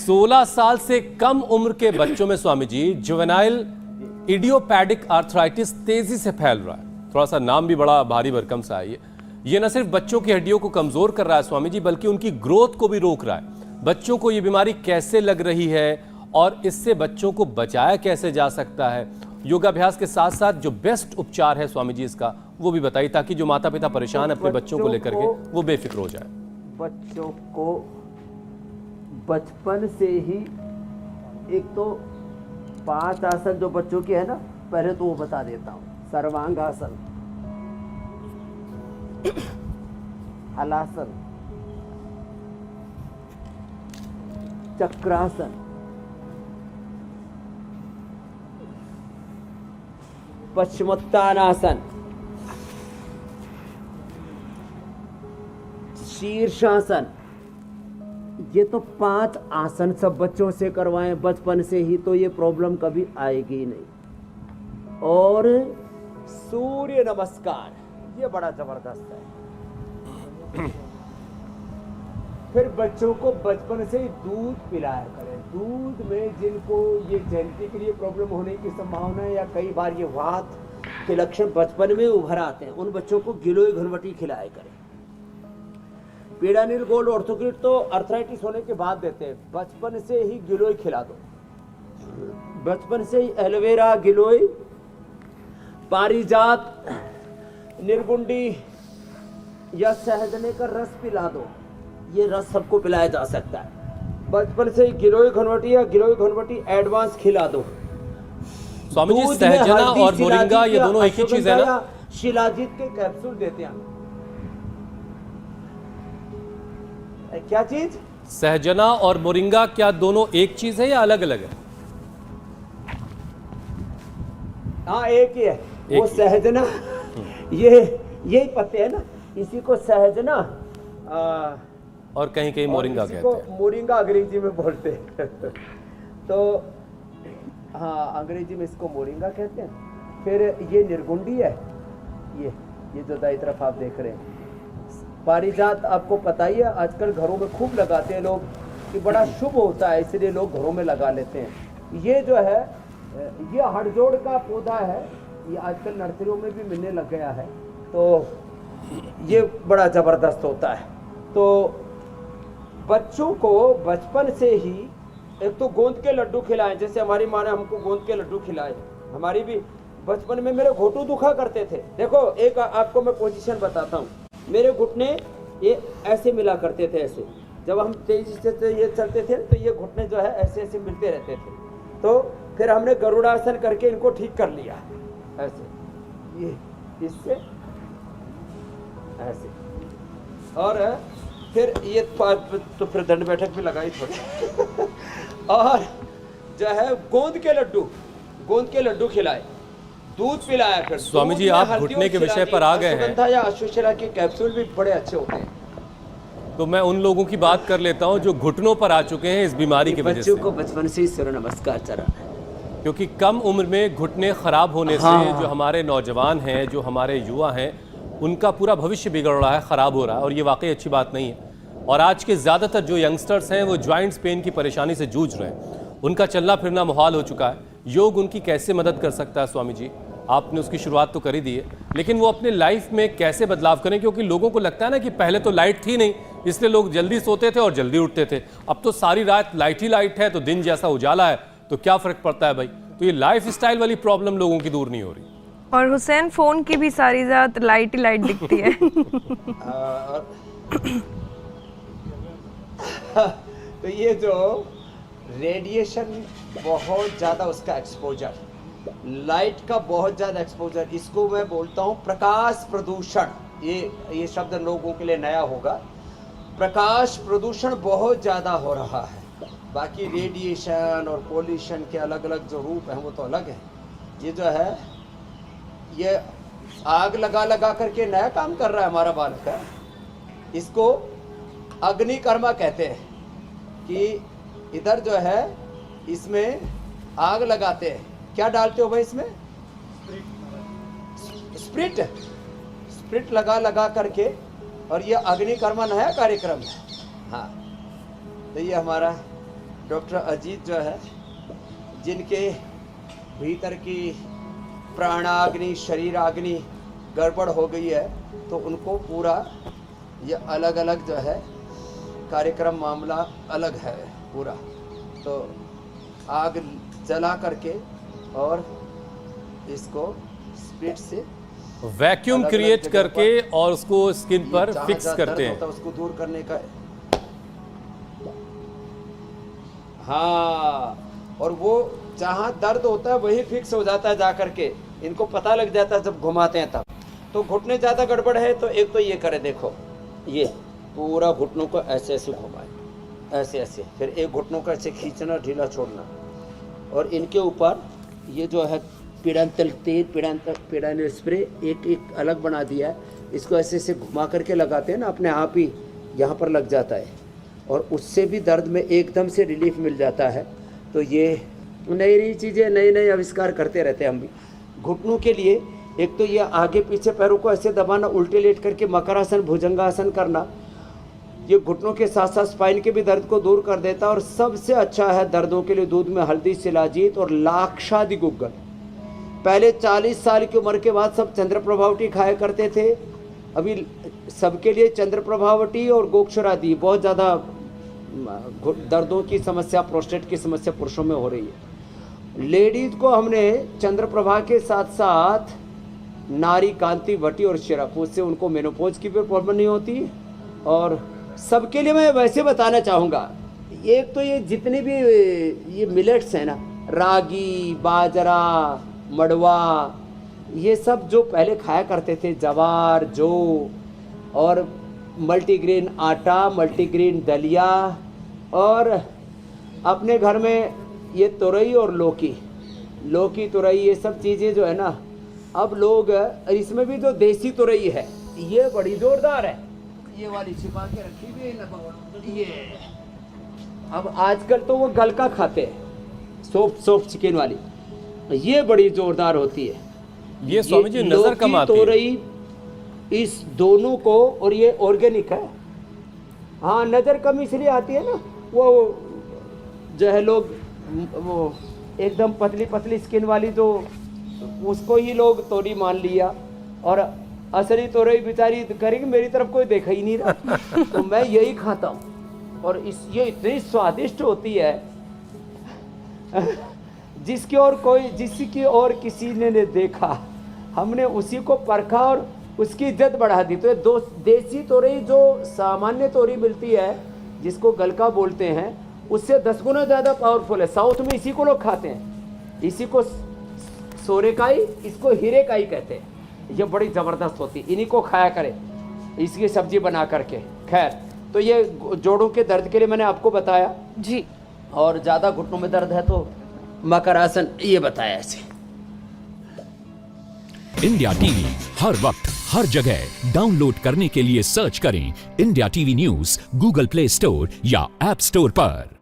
16 साल से कम उम्र के बच्चों में Swami ji juvenile idiopathic arthritis तेजी से फैल रहा है। थोड़ा सा नाम भी बड़ा भारी भरकम सा है। ये न सिर्फ बच्चों की हड्डियों को कमजोर कर रहा है स्वामी जी, बल्कि उनकी ग्रोथ को भी रोक रहा है। बच्चों को ये बीमारी कैसे लग रही है और इससे बच्चों को बचाया कैसे जा सकता है, योगाभ्यास के साथ साथ जो बेस्ट उपचार है स्वामी जी इसका, वो भी बताइए, ताकि जो माता पिता परेशान है अपने बच्चों को लेकर के वो बेफिक्र हो जाए। बच्चों को बचपन से ही एक तो 5 आसन जो बच्चों के है ना, पहले तो वो बता देता हूँ। सर्वांग आसन, हलासन, चक्रासन, पश्चिमोत्तानासन, शीर्षासन। ये तो 5 आसन सब बच्चों से करवाएं बचपन से ही, तो ये प्रॉब्लम कभी आएगी नहीं। और सूर्य नमस्कार, ये बड़ा जबरदस्त है। फिर बच्चों को बचपन से ही दूध पिलाया करें। दूध में जिनको ये जैंती के लिए प्रॉब्लम होने की संभावना है या कई बार ये वात के लक्षण बचपन में उभर आते हैं, उन बच्चों को गिलोय घुलवटी खिलाया करें। पीडानिल गोल्ड ऑर्थोग्रिड तो अर्थराइटिस होने के बाद देते हैं, बचपन से ही गिलोय खिला दो। बचपन से ही एलोवेरा, गिलोय, पारिजात, निर्गुंडी या सहजने का रस पिला दो। ये रस सबको पिलाया जा सकता है। बचपन से ही गिलोय घनवटी या गिलोय घनवटी एडवांस खिला दो। स्वामी जी सहजना और मोरिंगा ये दोनों एक ही चीज है ना? शिलाजीत के कैप्सूल देते हैं। क्या चीज? सहजना और मोरिंगा क्या दोनों एक चीज है या अलग अलग है? हाँ एक ही है। वो सहजना, ये यही पत्ते है ना, इसी को सहजना और कहीं कहीं मोरिंगा कहते हैं। मोरिंगा अंग्रेजी में बोलते हैं। तो हाँ, अंग्रेजी में इसको मोरिंगा कहते हैं। फिर ये निर्गुंडी है, ये जो दाई तरफ आप देख रहे हैं। पारिजात आपको पता ही है, आजकल घरों में खूब लगाते हैं लोग, कि बड़ा शुभ होता है, इसलिए लोग घरों में लगा लेते हैं। ये जो है, ये हड़जोड़ का पौधा है, ये आजकल नर्सरियों में भी मिलने लग गया है। तो ये बड़ा जबरदस्त होता है। तो बच्चों को बचपन से ही एक तो गोंद के लड्डू खिलाएं, जैसे हमारी माँ ने हमको गोंद के लड्डू खिलाए। हमारी भी बचपन में मेरे घुटू दुखा करते थे। देखो एक आपको मैं पोजीशन बताता हूँ। मेरे घुटने ये ऐसे मिला करते थे, ऐसे जब हम तेजी से ये चलते थे तो ये घुटने जो है ऐसे ऐसे मिलते रहते थे। तो फिर हमने गरुड़ासन करके इनको ठीक कर लिया, ऐसे ये इससे ऐसे। और फिर ये तो फिर दंड बैठक भी लगाई थोड़ी। और जो है गोंद के लड्डू खिलाए, दूध पिलाया। फिर स्वामी जी आप घुटने के विषय पर आ गए हैं, या अश्वशला के कैप्सूल भी बड़े अच्छे होते हैं। तो मैं उन लोगों की बात कर लेता हूं जो घुटनों पर आ चुके हैं इस बीमारी की वजह से। बच्चों को बचपन से ही सूर्य नमस्कार चलाना है, क्योंकि कम उम्र में घुटने खराब होने से जो हमारे नौजवान हैं, जो हमारे युवा हैं, उनका पूरा भविष्य बिगड़ रहा है, ख़राब हो रहा है, और ये वाकई अच्छी बात नहीं है। और आज के ज़्यादातर जो यंगस्टर्स हैं वो जॉइंट्स पेन की परेशानी से जूझ रहे हैं, उनका चलना फिरना मुहाल हो चुका है। योग उनकी कैसे मदद कर सकता है स्वामी जी? आपने उसकी शुरुआत तो कर ही दी है, लेकिन वो अपने लाइफ में कैसे बदलाव करें? क्योंकि लोगों को लगता है ना कि पहले तो लाइट थी नहीं, इसलिए लोग जल्दी सोते थे और जल्दी उठते थे। अब तो सारी रात लाइट ही लाइट है, तो दिन जैसा उजाला है तो क्या फ़र्क पड़ता है भाई? तो ये लाइफ स्टाइल वाली प्रॉब्लम लोगों की दूर नहीं हो रही। और हुसैन फ़ोन की भी सारी रात लाइट ही लाइट दिखती है। तो ये जो रेडिएशन बहुत ज़्यादा, उसका एक्सपोजर, लाइट का बहुत ज़्यादा एक्सपोजर, इसको मैं बोलता हूँ प्रकाश प्रदूषण। ये शब्द लोगों के लिए नया होगा। प्रकाश प्रदूषण बहुत ज़्यादा हो रहा है। बाकी रेडिएशन और पोल्यूशन के अलग अलग जो रूप हैं वो तो अलग है। ये जो है, ये आग लगा लगा करके नया काम कर रहा है हमारा बालक है। इसको अग्निकर्मा कहते हैं, कि इधर जो है इसमें आग लगाते हैं। क्या डालते हो भाई इसमें? स्प्रिट लगा लगा करके, और ये अग्निकर्मा नया कार्यक्रम है। हाँ, तो ये हमारा डॉक्टर अजीत जो है, जिनके भीतर की प्राणाग्नि, शरीराग्नि गड़बड़ हो गई है, तो उनको पूरा ये अलग अलग जो है कार्यक्रम मामला अलग है पूरा। तो आग जला करके और इसको स्पीड से वैक्यूम अलग-अलग क्रिएट जगह करके और उसको स्किन पर जहाँ फिक्स जहाँ करते दर्द हैं। होता है उसको दूर करने का। हाँ, और वो जहाँ दर्द होता है वही फिक्स हो जाता है जा करके, इनको पता लग जाता है जब घुमाते हैं तब। तो घुटने ज़्यादा गड़बड़ है तो एक तो ये करे, देखो ये पूरा घुटनों को ऐसे ऐसे घुमाए, ऐसे ऐसे, फिर एक घुटनों को ऐसे खींचना, ढीला छोड़ना, और इनके ऊपर ये जो है पीड़ांतल तेल, पीड़ांतल स्प्रे एक अलग बना दिया है, इसको ऐसे ऐसे घुमा करके लगाते हैं ना, अपने आप ही यहाँ पर लग जाता है और उससे भी दर्द में एकदम से रिलीफ मिल जाता है। तो ये नई नई चीज़ें, नए नए आविष्कार करते रहते हैं हम भी। घुटनों के लिए एक तो ये आगे पीछे पैरों को ऐसे दबाना, उल्टे लेट करके मकरासन, भुजंगासन करना, ये घुटनों के साथ साथ स्पाइन के भी दर्द को दूर कर देता है। और सबसे अच्छा है दर्दों के लिए दूध में हल्दी, शिलाजीत और लाक्षादि गुग्गल। पहले 40 साल की उम्र के बाद सब चंद्रप्रभावटी खाया करते थे, अभी सबके लिए चंद्रप्रभावटी और गोक्षरादि बहुत ज़्यादा दर्दों की समस्या, प्रोस्टेट की समस्या पुरुषों में हो रही है। लेडीज को हमने चंद्रप्रभा के साथ साथ नारी कांति, वटी और शिरक, उससे उनको मेनोपॉज की भी प्रॉब्लम नहीं होती। और सबके लिए मैं वैसे बताना चाहूँगा, एक तो ये जितने भी ये मिलेट्स हैं ना, रागी, बाजरा, मड़वा, ये सब जो पहले खाया करते थे, जवार, जौ और मल्टीग्रेन आटा, मल्टीग्रेन दलिया, और अपने घर में ये तुरई और लौकी तुरई, ये सब चीज़ें जो है ना, अब लोग, इसमें भी जो देसी तुरई है ये बड़ी जोरदार है, ये वाली छिपा के रखी हुई है ना, ये अब आजकल तो वो गलका खाते हैं, सॉफ्ट चिकन वाली, ये बड़ी जोरदार होती है। ये स्वामी जी नजर कम आती है। तोरई, इस दोनों को, और ये ऑर्गेनिक है। हाँ, नज़र कम इसलिए आती है ना, वो जो है लोग वो एकदम पतली पतली स्किन वाली, तो उसको ही लोग तोरी मान लिया, और असली तोरई बेचारी करेगी, मेरी तरफ कोई देखा ही नहीं रहा। तो मैं यही खाता हूँ, और ये इतनी स्वादिष्ट होती है जिसकी और किसी ने देखा, हमने उसी को परखा और उसकी इज्जत बढ़ा दी। तो ये देसी तोरई जो सामान्य तोरी मिलती है, जिसको गलका बोलते हैं, उससे 10 गुना ज़्यादा पावरफुल है। साउथ में इसी को लोग खाते हैं, इसी को सोरेकाई, इसको हीरेकाई कहते हैं। ये बड़ी ज़बरदस्त होती है, इन्हीं को खाया करें, इसकी सब्जी बना करके। खैर, तो ये जोड़ों के दर्द के लिए मैंने आपको बताया जी। और ज़्यादा घुटनों में दर्द है तो मकरासन, ये बताया ऐसे। इंडिया टीवी हर वक्त हर जगह डाउनलोड करने के लिए सर्च करें India TV news Google play store या ऐप स्टोर पर।